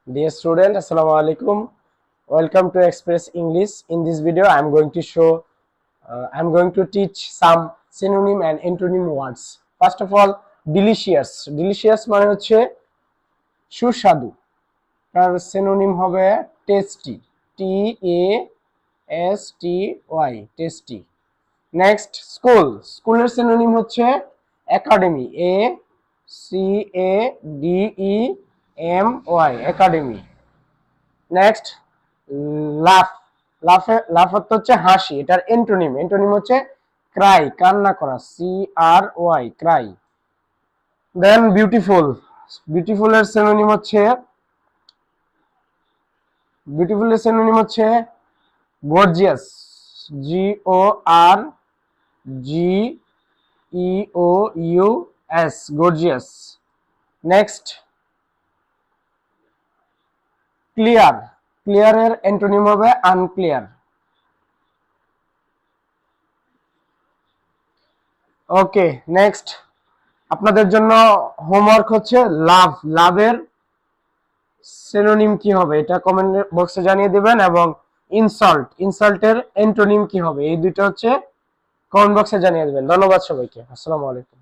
Dear student, Assalamu alaikum. Welcome to Express English. In this video, I'm going to teach some synonym and antonym words. First of all, delicious. Delicious মানে হচ্ছে সুস্বাদু। তার synonym হবে tasty. Tasty. Tasty. Next, school. স্কুলের synonym হচ্ছে academy. Academy. Academy. Next, লাফ। লাফ হচ্ছে হাসি, এটার এন্টোনিম হচ্ছে ক্রাই, কান্না করা। CRY, cry. Then beautiful. বিউটিফুলের সিনোনিম হচ্ছে gorgeous. GORGIOUS, gorgeous. Next, clear. ক্লিয়ারের অ্যান্টোনিম হবে আনক্লিয়ার। ওকে, নেক্সট আপনাদের জন্য হোমওয়ার্ক হচ্ছে লাভ। লাভের সিনোনিম কি হবে এটা কমেন্ট বক্সে জানিয়ে দিবেন, এবং ইনসাল্টের অ্যান্টোনিম কি হবে এই দুটো হচ্ছে কমেন্ট বক্সে জানিয়ে দিবেন। ধন্যবাদ সবাইকে। আসসালামু আলাইকুম।